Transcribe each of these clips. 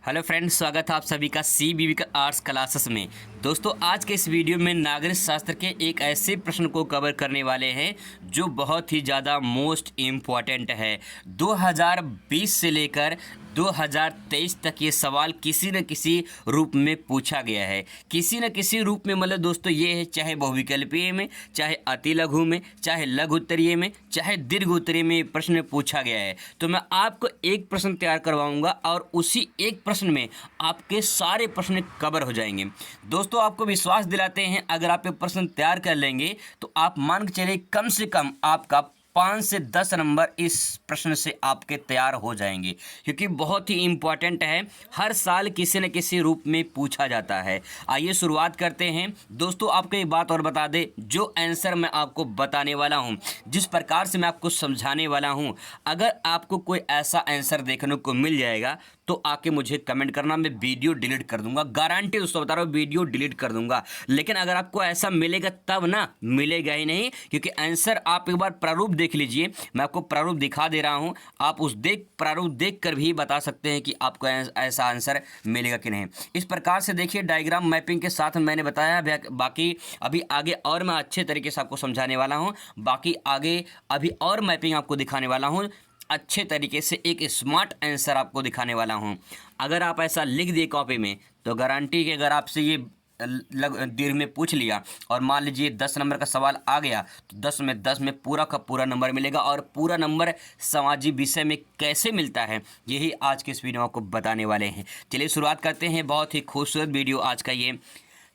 Hello friends, स्वागत है आप सभी का CBV का आर्ट्स क्लासेस में। दोस्तों, आज के इस वीडियो में नागरिक शास्त्र के एक ऐसे प्रश्न को कवर करने वाले हैं जो बहुत ही ज़्यादा मोस्ट इम्पॉर्टेंट है। 2020 से लेकर 2023 तक ये सवाल किसी न किसी रूप में पूछा गया है। किसी न किसी रूप में मतलब दोस्तों ये है, चाहे बहुविकल्पीय में, चाहे अति लघु में, चाहे लघु उत्तरीय में, चाहे दीर्घ उत्तरीय में प्रश्न पूछा गया है। तो मैं आपको एक प्रश्न तैयार करवाऊंगा और उसी एक प्रश्न में आपके सारे प्रश्न कवर हो जाएंगे। दोस्तों, आपको विश्वास दिलाते हैं, अगर आप ये प्रश्न तैयार कर लेंगे तो आप मान के चलिए कम से कम आपका 5 से 10 नंबर इस प्रश्न से आपके तैयार हो जाएंगे, क्योंकि बहुत ही इम्पॉर्टेंट है। हर साल किसी न किसी रूप में पूछा जाता है। आइए शुरुआत करते हैं। दोस्तों, आपको एक बात और बता दें, जो आंसर मैं आपको बताने वाला हूं, जिस प्रकार से मैं आपको समझाने वाला हूं, अगर आपको कोई ऐसा आंसर देखने को मिल जाएगा तो आके मुझे कमेंट करना, मैं वीडियो डिलीट कर दूंगा। गारंटी दोस्तों बता रहा हूँ, वीडियो डिलीट कर दूंगा। लेकिन अगर आपको ऐसा मिलेगा तब ना, मिलेगा ही नहीं, क्योंकि आंसर आप एक बार प्रारूप देख लीजिए। मैं आपको प्रारूप दिखा दे रहा हूं, आप उस प्रारूप देख कर भी बता सकते हैं कि आपको ऐसा आंसर मिलेगा कि नहीं। इस प्रकार से देखिए, डायग्राम मैपिंग के साथ मैंने बताया। बाकी अभी आगे और मैं अच्छे तरीके से आपको समझाने वाला हूं। बाकी आगे अभी और मैपिंग आपको दिखाने वाला हूं, अच्छे तरीके से एक स्मार्ट आंसर आपको दिखाने वाला हूं। अगर आप ऐसा लिख दिए कॉपी में तो गारंटी कि अगर आपसे ये दीर्घ में पूछ लिया और मान लीजिए 10 नंबर का सवाल आ गया तो 10 में पूरा का पूरा नंबर मिलेगा। और पूरा नंबर सामाजिक विषय में कैसे मिलता है, यही आज के इस वीडियो में आपको बताने वाले हैं। चलिए शुरुआत करते हैं। बहुत ही खूबसूरत वीडियो आज का ये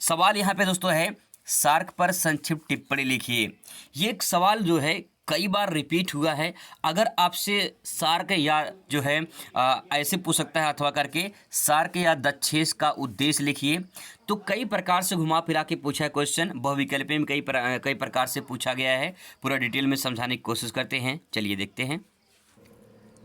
सवाल यहाँ पे दोस्तों है, सार्क पर संक्षिप्त टिप्पणी लिखिए। ये एक सवाल जो है कई बार रिपीट हुआ है। अगर आपसे सार्क या जो है ऐसे पूछ सकता है अथवा करके सार्क या दक्षेस का उद्देश्य लिखिए, तो कई प्रकार से घुमा फिरा के पूछा है क्वेश्चन। बहुविकल्पी में कई प्रकार से पूछा गया है। पूरा डिटेल में समझाने की कोशिश करते हैं। चलिए देखते हैं।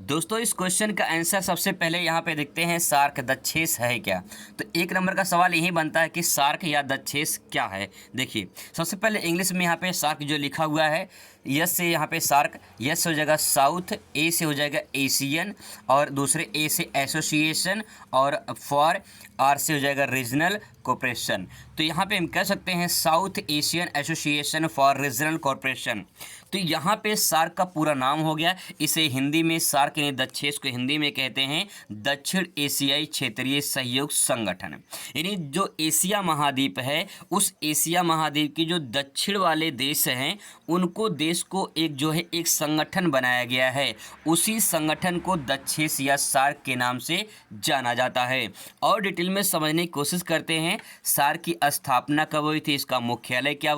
दोस्तों, इस क्वेश्चन का आंसर सबसे पहले यहाँ पे देखते हैं, सार्क दक्षेस है क्या। तो एक नंबर का सवाल यही बनता है कि सार्क या दक्षेस क्या है। देखिए, सबसे पहले इंग्लिश में यहाँ पे सार्क जो लिखा हुआ है, यस से यहाँ पे सार्क, यस हो जाएगा साउथ, ए से हो जाएगा एशियन, और दूसरे ए से एसोसिएशन, और फॉर आर से हो जाएगा रीजनल कॉरपोरेशन। तो यहाँ पे हम कह सकते हैं south Asian association for regional corporation. तो यहाँ पे सार्क का पूरा नाम हो गया। इसे हिंदी में सार्क यानी दक्षेस को हिंदी में कहते हैं दक्षिण एशियाई क्षेत्रीय सहयोग संगठन। यानी जो एशिया महाद्वीप है, उस एशिया महाद्वीप की जो दक्षिण वाले देश हैं, उनको देश को एक जो है एक संगठन बनाया गया है। उसी संगठन को दक्षेस या सार्क के नाम से जाना जाता है। और डिटेल में समझने की कोशिश करते हैं। सार्क की स्थापना कब हुई थी, इसका मुख्यालय क्या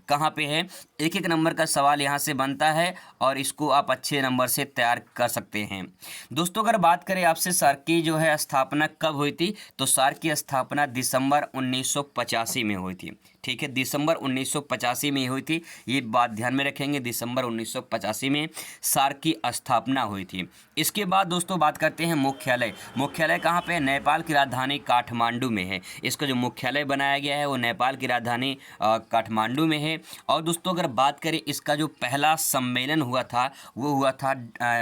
कहाँ पे है। एक एक नंबर का सवाल यहाँ से बनता है और इसको आप अच्छे नंबर से तैयार कर सकते हैं। दोस्तों, अगर बात करें आपसे सार्क की जो है स्थापना कब हुई थी, तो सार्क की स्थापना दिसंबर 1985 में हुई थी। ठीक है, दिसंबर 1985 में हुई थी। ये बात ध्यान में रखेंगे, दिसंबर 1985 में सार्क की स्थापना हुई थी। इसके बाद दोस्तों बात करते हैं मुख्यालय। मुख्यालय कहाँ पे है? नेपाल की राजधानी काठमांडू में है। इसका जो मुख्यालय बनाया गया है वो नेपाल की राजधानी काठमांडू में है। और दोस्तों, अगर बात करें इसका जो पहला सम्मेलन हुआ था, वो हुआ था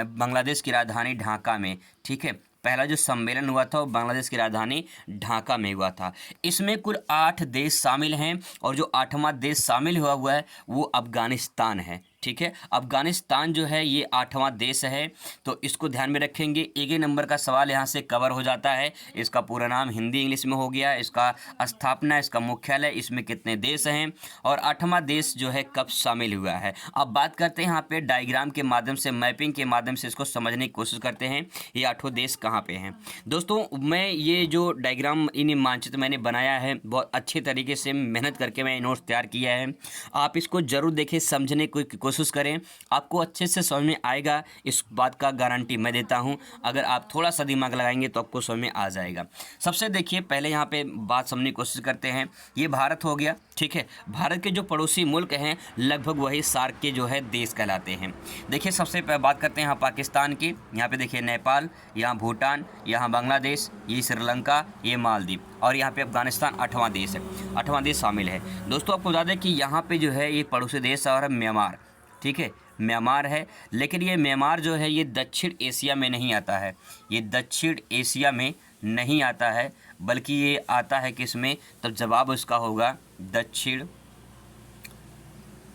बांग्लादेश की राजधानी ढाका में। ठीक है, पहला जो सम्मेलन हुआ था वो बांग्लादेश की राजधानी ढाका में हुआ था। इसमें कुल 8 देश शामिल हैं और जो 8वां देश शामिल हुआ है वो अफगानिस्तान है। ठीक है, अफगानिस्तान जो है ये 8वां देश है। तो इसको ध्यान में रखेंगे। एक नंबर का सवाल यहाँ से कवर हो जाता है। इसका पूरा नाम हिंदी इंग्लिश में हो गया, इसका स्थापना, इसका मुख्यालय, इसमें कितने देश हैं और 8वां देश जो है कब शामिल हुआ है। अब बात करते हैं यहाँ पे डायग्राम के माध्यम से, मैपिंग के माध्यम से इसको समझने की कोशिश करते हैं। ये 8 देश कहाँ पे हैं। दोस्तों, मैं ये जो डायग्राम इन मानचित्र मैंने बनाया है, बहुत अच्छे तरीके से मेहनत करके मैं नोट्स तैयार किया है। आप इसको जरूर देखें, समझने की कोशिश करें, आपको अच्छे से समझ में आएगा। इस बात का गारंटी मैं देता हूं। अगर आप थोड़ा सा दिमाग लगाएंगे तो आपको समझ में आ जाएगा। सबसे देखिए, पहले यहाँ पे बात समझने की कोशिश करते हैं। ये भारत हो गया। ठीक है, भारत के जो पड़ोसी मुल्क हैं लगभग वही सार्क के जो है देश कहलाते हैं। देखिए, सबसे पहले बात करते हैं यहाँ पाकिस्तान की। यहाँ पे देखिए नेपाल, यहाँ भूटान, यहाँ बांग्लादेश, ये श्रीलंका, ये मालदीव, और यहाँ पे अफगानिस्तान 8वां देश है। 8वां देश शामिल है। दोस्तों, आपको बता दें कि यहाँ पे जो है ये पड़ोसी देश और म्यांमार, ठीक है, म्यांमार है। लेकिन ये म्यांमार जो है ये दक्षिण एशिया में नहीं आता है, ये दक्षिण एशिया में नहीं आता है, बल्कि ये आता है किसमें, तब जवाब उसका होगा दक्षिण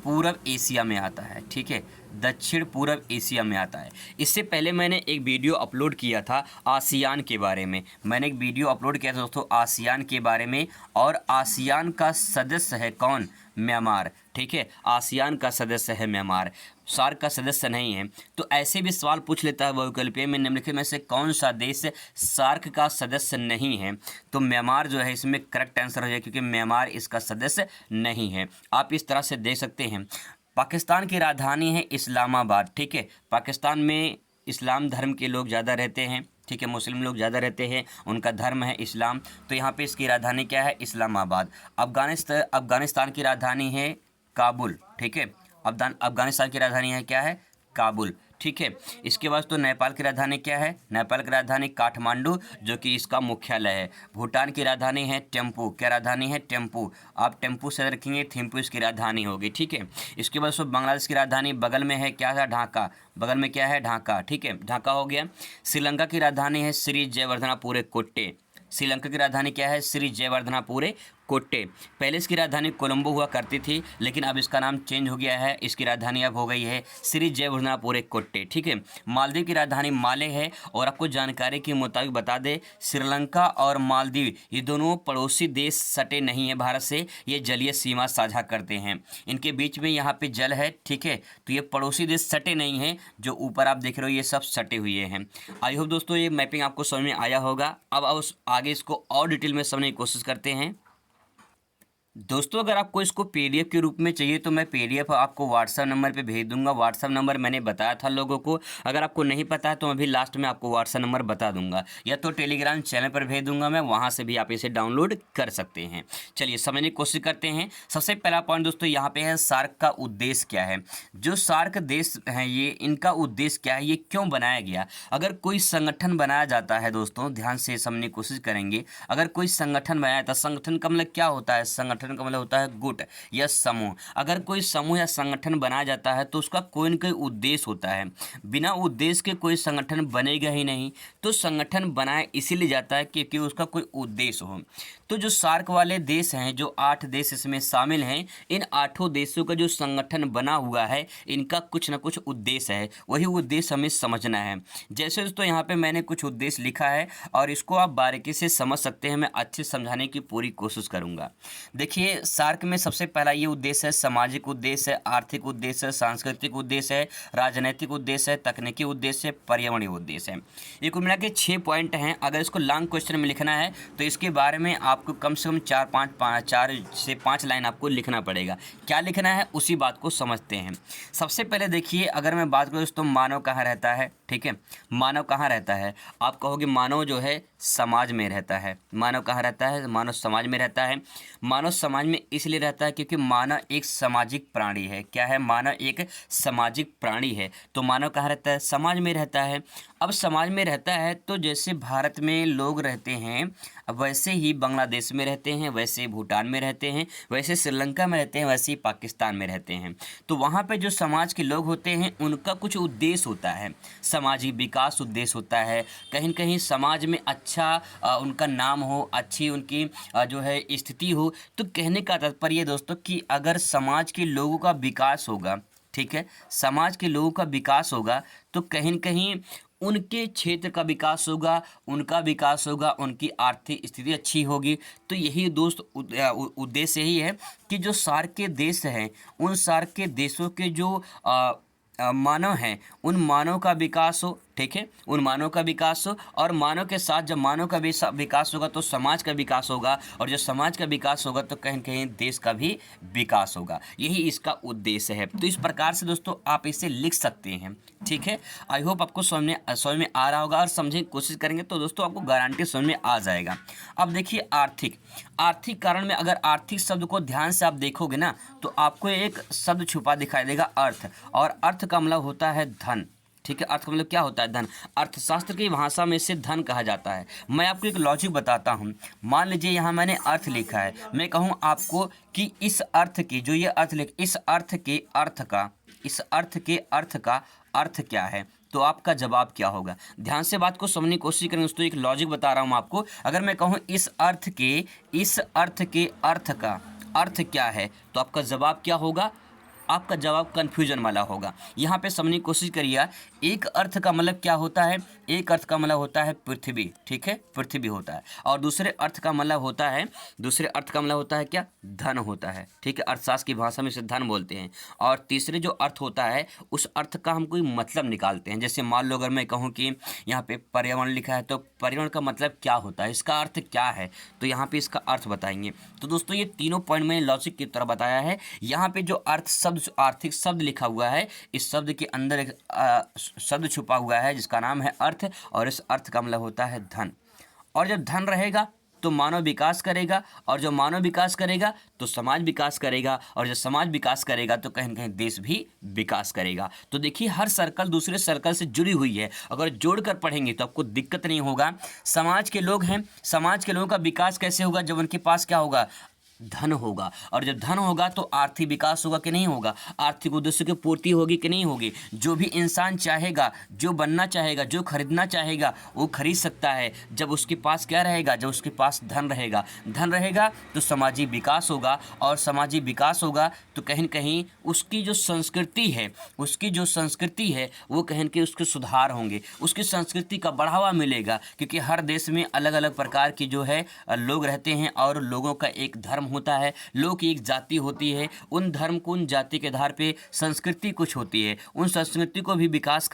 पूर्व एशिया में आता है। ठीक है, दक्षिण पूर्व एशिया में आता है। इससे पहले मैंने एक वीडियो अपलोड किया था आसियान के बारे में। मैंने एक वीडियो अपलोड किया था दोस्तों आसियान के बारे में, और आसियान का सदस्य है कौन, म्यांमार। ठीक है, आसियान का सदस्य है म्यांमार, सार्क का सदस्य नहीं है। तो ऐसे भी सवाल पूछ लेता है बहुविकल्पीय में, निम्नलिखित में से कौन सा देश सार्क का सदस्य नहीं है, तो म्यांमार जो है इसमें करेक्ट आंसर हो जाए, क्योंकि म्यांमार इसका सदस्य नहीं है। आप इस तरह से देख सकते हैं। पाकिस्तान की राजधानी है इस्लामाबाद। ठीक है, पाकिस्तान में इस्लाम धर्म के लोग ज़्यादा रहते हैं। ठीक है, मुस्लिम लोग ज़्यादा रहते हैं, उनका धर्म है इस्लाम, तो यहाँ पे इसकी राजधानी क्या है, इस्लामाबाद। अफगानिस्तान की राजधानी है काबुल। ठीक है, अफगानिस्तान की राजधानी है क्या है, काबुल। ठीक है, इसके बाद तो नेपाल की राजधानी क्या है, नेपाल की राजधानी काठमांडू, जो कि इसका मुख्यालय है। भूटान की राजधानी है टेम्पू, क्या राजधानी है, टेम्पू। आप टेम्पू से रखेंगे, थिम्पू इसकी राजधानी होगी। ठीक है, इसके बाद बांग्लादेश की राजधानी बगल में है, क्या है, ढाका, बगल में क्या है, ढाका। ठीक है, ढाका हो गया। श्रीलंका की राजधानी है श्री जयवर्धनापुरे कोट्टे, श्रीलंका की राजधानी क्या है, श्री जयवर्धनापुरे कोट्टे। पहले इसकी राजधानी कोलंबो हुआ करती थी, लेकिन अब इसका नाम चेंज हो गया है, इसकी राजधानी अब हो गई है श्री जयवर्धनापुरे कोट्टे। ठीक है, मालदीव की राजधानी माले है। और आपको जानकारी के मुताबिक बता दें, श्रीलंका और मालदीव ये दोनों पड़ोसी देश सटे नहीं हैं भारत से, ये जलीय सीमा साझा करते हैं, इनके बीच में यहाँ पे जल है। ठीक है, तो ये पड़ोसी देश सटे नहीं हैं, जो ऊपर आप देख रहे हो ये सब सटे हुए हैं। आई होप दोस्तों ये मैपिंग आपको समझ में आया होगा। अब आगे इसको और डिटेल में समझने की कोशिश करते हैं। दोस्तों अगर आपको इसको पीडीएफ के रूप में चाहिए तो मैं पीडीएफ आपको व्हाट्सएप नंबर पे भेज दूंगा। व्हाट्सएप नंबर मैंने बताया था लोगों को, अगर आपको नहीं पता है तो मैं भी लास्ट में आपको व्हाट्सएप नंबर बता दूंगा, या तो टेलीग्राम चैनल पर भेज दूंगा मैं, वहाँ से भी आप इसे डाउनलोड कर सकते हैं। चलिए समझने की कोशिश करते हैं। सबसे पहला पॉइंट दोस्तों यहाँ पे है सार्क का उद्देश्य क्या है। जो सार्क देश हैं ये, इनका उद्देश्य क्या है, ये क्यों बनाया गया। अगर कोई संगठन बनाया जाता है दोस्तों, ध्यान से समझने की कोशिश करेंगे, अगर कोई संगठन बनाया जाता है, संगठन का मतलब क्या होता है, संगठन का मतलब होता है गुट या समूह। अगर कोई समूह या संगठन बनाया जाता है तो उसका कोई न कोई उद्देश्य होता है, बिना उद्देश्य के कोई संगठन बनेगा ही नहीं। तो संगठन बनाया इसीलिए जाता है क्योंकि उसका कोई उद्देश्य हो। तो जो सार्क वाले देश हैं, जो 8 देश इसमें शामिल हैं, इन 8 देशों का जो संगठन बना हुआ है, इनका कुछ ना कुछ उद्देश्य है, वही उद्देश्य हमें समझना है। जैसे दोस्तों यहाँ पे मैंने कुछ उद्देश्य लिखा है और इसको आप बारीकी से समझ सकते हैं, मैं अच्छे से समझाने की पूरी कोशिश करूँगा। देखिए सार्क में सबसे पहला ये उद्देश्य है, सामाजिक उद्देश्य है, आर्थिक उद्देश्य है, सांस्कृतिक उद्देश्य है, राजनीतिक उद्देश्य है, तकनीकी उद्देश्य है, पर्यावरणीय उद्देश्य है। ये कुल मिला के 6 पॉइंट हैं। अगर इसको लॉन्ग क्वेश्चन में लिखना है तो इसके बारे में आपको कम से कम 4 से 5 लाइन आपको लिखना पड़ेगा। क्या लिखना है उसी बात को समझते हैं। सबसे पहले देखिए, अगर मैं बात करूँ दोस्तों, मानव कहाँ रहता है। ठीक है, मानव कहाँ रहता है, आप कहोगे मानव जो है समाज में रहता है। मानव कहाँ रहता है, मानव समाज में रहता है। मानव समाज में इसलिए रहता है क्योंकि मानव एक सामाजिक प्राणी है। क्या है, मानव एक सामाजिक प्राणी है। तो मानव कहाँ रहता है, समाज में रहता है। अब समाज में रहता है तो जैसे भारत में लोग रहते हैं, वैसे ही बांग्लादेश में रहते हैं, वैसे भूटान में रहते हैं, वैसे श्रीलंका में रहते हैं, वैसे ही पाकिस्तान में रहते हैं। तो वहाँ पे जो समाज के लोग होते हैं उनका कुछ उद्देश्य होता है, सामाजिक विकास उद्देश्य होता है। कहीं कहीं समाज में अच्छा उनका नाम हो, अच्छी उनकी जो है स्थिति हो। तो कहने का तात्पर्य दोस्तों कि अगर समाज के लोगों का विकास होगा, ठीक है, समाज के लोगों का विकास होगा तो कहीं न कहीं उनके क्षेत्र का विकास होगा, उनका विकास होगा, उनकी आर्थिक स्थिति अच्छी होगी। तो यही दोस्त उद्देश्य यही है कि जो सार्क के देश हैं, उन सार्क के देशों के जो मानव हैं, उन मानव का विकास हो। ठीक है, उन मानव का विकास हो, और मानव के साथ जब मानव का विकास होगा तो समाज का विकास होगा, और जब समाज का विकास होगा तो कहीं कहीं देश का भी विकास होगा। यही इसका उद्देश्य है। तो इस प्रकार से दोस्तों आप इसे लिख सकते हैं। ठीक है, आई होप आपको समझ में आ रहा होगा, और समझने की कोशिश करेंगे तो दोस्तों आपको गारंटी समझ में आ जाएगा। अब देखिए आर्थिक कारण में, अगर आर्थिक शब्द को ध्यान से आप देखोगे ना तो आपको एक शब्द छुपा दिखाई देगा, अर्थ। और अर्थ का मतलब होता है धन। ठीक है, अर्थ का मतलब क्या होता है, धन। अर्थशास्त्र की भाषा में इसे धन कहा जाता है। मैं आपको एक लॉजिक बताता हूँ। मान लीजिए यहाँ मैंने अर्थ लिखा है, मैं कहूँ आपको कि इस अर्थ की, जो ये अर्थ इस अर्थ के अर्थ का अर्थ क्या है, तो आपका जवाब क्या होगा? ध्यान से बात को समझने की कोशिश करें दोस्तों। एक लॉजिक बता रहा हूँ आपको। अगर मैं कहूँ इस अर्थ के अर्थ का अर्थ क्या है, तो आपका जवाब क्या होगा? आपका जवाब कन्फ्यूजन वाला होगा। यहाँ पे समझने की कोशिश करिए। एक अर्थ का मतलब क्या होता है? एक अर्थ का मतलब होता है पृथ्वी, ठीक है, पृथ्वी होता है। और दूसरे अर्थ का मतलब होता है क्या? धन होता है, ठीक है। अर्थशास्त्र की भाषा में इसे धन बोलते हैं। और तीसरे जो अर्थ होता है उस अर्थ का हम कोई मतलब निकालते हैं। जैसे मान लो अगर मैं कहूँ कि यहाँ पे पर्यावरण लिखा है, तो पर्यावरण का मतलब क्या होता है, इसका अर्थ क्या है, तो यहाँ पे इसका अर्थ बताएंगे। तो दोस्तों ये तीनों पॉइंट मैंने लॉजिक की तरह बताया है। यहाँ पे जो अर्थ शब्द, आर्थिक शब्द लिखा हुआ है, इस शब्द के अंदर एक शब्द छुपा हुआ है जिसका नाम है अर्थ, और इस अर्थ का मतलब होता है धन। और जब धन रहेगा तो मानव विकास करेगा, और जो मानव विकास करेगा तो समाज विकास करेगा, और जब समाज विकास करेगा तो कहीं न कहीं देश भी विकास करेगा। तो देखिए हर सर्कल दूसरे सर्कल से जुड़ी हुई है। अगर जोड़कर पढ़ेंगे तो आपको दिक्कत नहीं होगा। समाज के लोग हैं, समाज के लोगों का विकास कैसे होगा? जब उनके पास क्या होगा? धन होगा। और जब धन होगा तो आर्थिक विकास होगा कि नहीं होगा? आर्थिक उद्देश्य की पूर्ति होगी कि नहीं होगी? जो भी इंसान चाहेगा, जो बनना चाहेगा, जो खरीदना चाहेगा, वो खरीद सकता है जब उसके पास क्या रहेगा? जब उसके पास धन रहेगा। धन रहेगा तो सामाजिक विकास होगा, और सामाजिक विकास होगा तो कहीं न कहीं उसकी जो संस्कृति है वो कहीं न कहीं उसके सुधार होंगे, उसकी संस्कृति का बढ़ावा मिलेगा। क्योंकि हर देश में अलग अलग प्रकार की जो है लोग रहते हैं, और लोगों का एक धर्म होता है, लोग की एक जाति होती है। उन धर्म को, उन जाति के आधार पे संस्कृति कुछ होती है, उन संस्कृति को भी विकास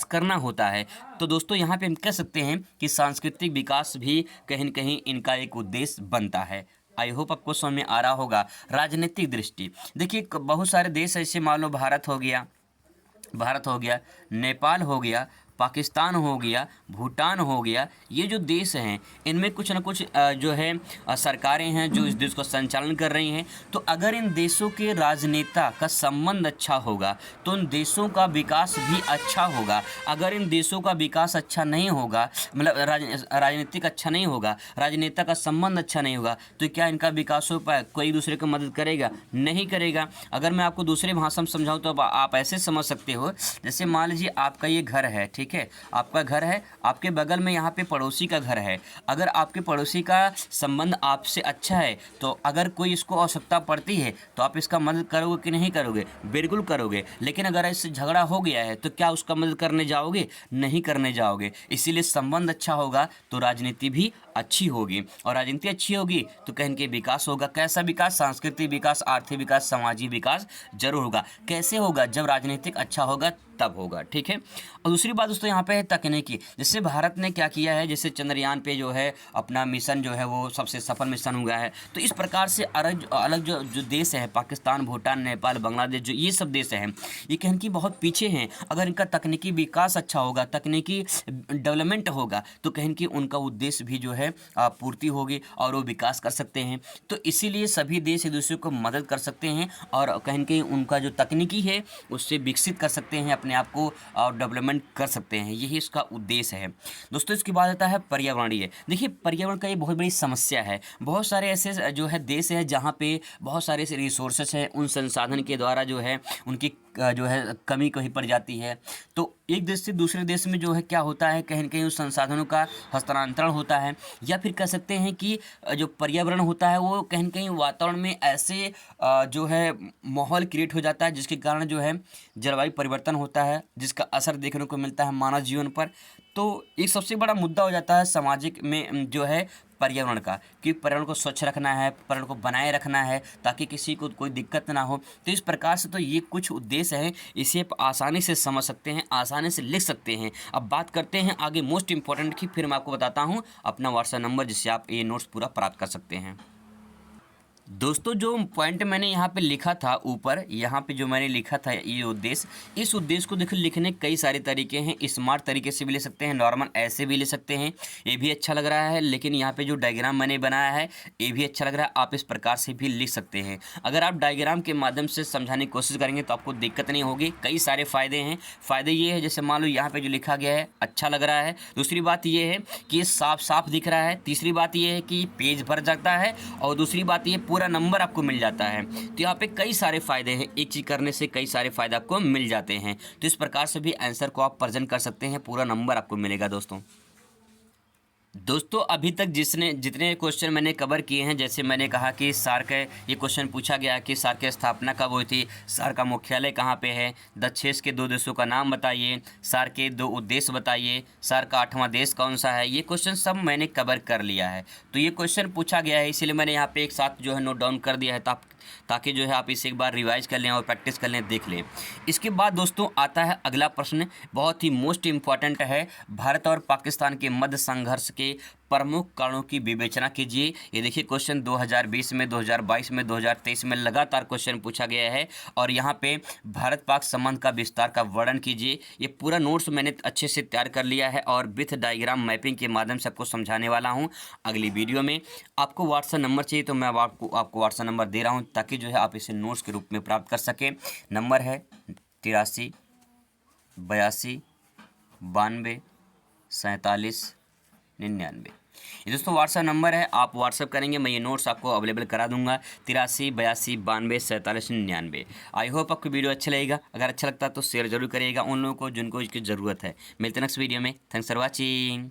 करना होता है। तो दोस्तों यहाँ पे हम कह सकते हैं कि सांस्कृतिक विकास भी कहीं न कहीं इनका एक उद्देश्य बनता है। आई होप आपको समझ में आ रहा होगा। राजनीतिक दृष्टि देखिए, बहुत सारे देश ऐसे, मान लो भारत हो गया, नेपाल हो गया, पाकिस्तान हो गया, भूटान हो गया। ये जो देश हैं इनमें कुछ ना कुछ जो है सरकारें हैं जो इस देश को संचालन कर रही हैं। तो अगर इन देशों के राजनेता का संबंध अच्छा होगा तो उन देशों का विकास भी अच्छा होगा। अगर इन देशों का विकास अच्छा नहीं होगा, मतलब राजनीतिक अच्छा नहीं होगा, राजनेता का संबंध अच्छा नहीं होगा, तो क्या इनका विकास हो पाए? कोई दूसरे को मदद करेगा? नहीं करेगा। अगर मैं आपको दूसरे भाषा में समझाऊँ तो आप ऐसे समझ सकते हो, जैसे मान लीजिए आपका ये घर है, ठीक है, आपका घर है, आपके बगल में यहाँ पे पड़ोसी का घर है। अगर आपके पड़ोसी का संबंध आपसे अच्छा है तो अगर कोई इसको आवश्यकता पड़ती है तो आप इसका मदद करोगे कि नहीं करोगे? बिल्कुल करोगे। लेकिन अगर इससे झगड़ा हो गया है तो क्या उसका मदद करने जाओगे? नहीं करने जाओगे। इसीलिए संबंध अच्छा होगा तो राजनीति भी अच्छी होगी, और राजनीति अच्छी होगी तो कहीं के विकास होगा। कैसा विकास? सांस्कृतिक विकास, आर्थिक विकास, सामाजिक विकास जरूर होगा। कैसे होगा? जब राजनीतिक अच्छा होगा तब होगा, ठीक है। और दूसरी बात दोस्तों यहाँ पे है तकनीकी। जैसे भारत ने क्या किया है, जैसे चंद्रयान पे जो है अपना मिशन जो है वो सबसे सफल मिशन हुआ है। तो इस प्रकार से अलग जो देश है, पाकिस्तान, भूटान, नेपाल, बांग्लादेश, जो ये सब देश हैं, ये कहीं की बहुत पीछे हैं। अगर इनका तकनीकी विकास अच्छा होगा, तकनीकी डेवलपमेंट होगा, तो कहीं की उनका उद्देश्य भी जो है पूर्ति होगी और वो विकास कर सकते हैं। तो इसीलिए सभी देश एक दूसरे को मदद कर सकते हैं, और कहीं कहीं उनका जो तकनीकी है उससे विकसित कर सकते हैं, अपने आप को डेवलपमेंट कर सकते हैं। यही इसका उद्देश्य है दोस्तों। इसके बाद आता है पर्यावरणीय। देखिए पर्यावरण का ये बहुत बड़ी समस्या है। बहुत सारे ऐसे जो है देश हैं जहाँ पे बहुत सारे ऐसे रिसोर्सेस हैं, उन संसाधन के द्वारा जो है उनकी जो है कमी कहीं पड़ जाती है। तो एक देश से दूसरे देश में जो है क्या होता है, कहीं न कहीं उस संसाधनों का हस्तांतरण होता है, या फिर कह सकते हैं कि जो पर्यावरण होता है वो कहीं न कहीं वातावरण में ऐसे जो है माहौल क्रिएट हो जाता है जिसके कारण जो है जलवायु परिवर्तन होता है, जिसका असर देखने को मिलता है मानव जीवन पर। तो एक सबसे बड़ा मुद्दा हो जाता है सामाजिक में जो है पर्यावरण का, कि पर्यावरण को स्वच्छ रखना है, पर्यावरण को बनाए रखना है ताकि किसी को कोई दिक्कत ना हो। तो इस प्रकार से तो ये कुछ उद्देश्य हैं, इसे आप आसानी से समझ सकते हैं, आसानी से लिख सकते हैं। अब बात करते हैं आगे मोस्ट इंपॉर्टेंट की, फिर मैं आपको बताता हूँ अपना व्हाट्सएप नंबर जिससे आप ये नोट्स पूरा प्राप्त कर सकते हैं। दोस्तों जो पॉइंट मैंने यहाँ पे लिखा था ऊपर, यहाँ पे जो मैंने लिखा था ये उद्देश्य, इस उद्देश्य को देखो लिखने कई सारे तरीके हैं। स्मार्ट तरीके से भी ले सकते हैं, नॉर्मल ऐसे भी ले सकते हैं, ये भी अच्छा लग रहा है। लेकिन यहाँ पे जो डायग्राम मैंने बनाया है ये भी अच्छा लग रहा है, आप इस प्रकार से भी लिख सकते हैं। अगर आप डायग्राम के माध्यम से समझाने की कोशिश करेंगे तो आपको दिक्कत नहीं होगी। कई सारे फ़ायदे हैं। फ़ायदे ये है, जैसे मान लो यहाँ पर जो लिखा गया है अच्छा लग रहा है। दूसरी बात ये है कि ये साफ साफ दिख रहा है। तीसरी बात ये है कि पेज भर जाता है। और दूसरी बात ये पूरा नंबर आपको मिल जाता है। तो यहाँ पे कई सारे फ़ायदे हैं, एक चीज़ करने से कई सारे फ़ायदे आपको मिल जाते हैं। तो इस प्रकार से भी आंसर को आप प्रेजेंट कर सकते हैं, पूरा नंबर आपको मिलेगा दोस्तों अभी तक जितने क्वेश्चन मैंने कवर किए हैं, जैसे मैंने कहा कि सार्क ये क्वेश्चन पूछा गया कि सार्क की स्थापना कब हुई थी, सार्क का मुख्यालय कहाँ पे है, दक्षेश के 2 देशों का नाम बताइए, सार्क के 2 उद्देश्य बताइए, सार्क का 8वां देश कौन सा है, ये क्वेश्चन सब मैंने कवर कर लिया है। तो ये क्वेश्चन पूछा गया है, इसीलिए मैंने यहाँ पर एक साथ जो है नोट डाउन कर दिया है, ताकि जो है आप इसे एक बार रिवाइज कर लें और प्रैक्टिस कर लें, देख लें। इसके बाद दोस्तों आता है अगला प्रश्न, बहुत ही मोस्ट इम्पॉर्टेंट है। भारत और पाकिस्तान के मध्य संघर्ष के प्रमुख कारणों की विवेचना कीजिए। ये देखिए क्वेश्चन 2020 में, 2022 में, 2023 में लगातार क्वेश्चन पूछा गया है। और यहाँ पे भारत पाक संबंध का विस्तार का वर्णन कीजिए। ये पूरा नोट्स मैंने अच्छे से तैयार कर लिया है और विथ डायग्राम मैपिंग के माध्यम से आपको समझाने वाला हूँ अगली वीडियो में। आपको व्हाट्सएप नंबर चाहिए तो मैं आपको व्हाट्सएप नंबर दे रहा हूँ, ताकि जो है आप इसे नोट्स के रूप में प्राप्त कर सकें। नंबर है 83 82 92 47 99। ये दोस्तों व्हाट्सएप नंबर है, आप व्हाट्सएप करेंगे, मैं ये नोट्स आपको अवेलेबल करा दूंगा। 83 82 92 47 99। आई होप आपको वीडियो अच्छा लगेगा। अगर अच्छा लगता है तो शेयर जरूर करिएगा उन लोगों को जिनको इसकी ज़रूरत है। मिलते हैं नेक्स्ट वीडियो में। Thanks for watching.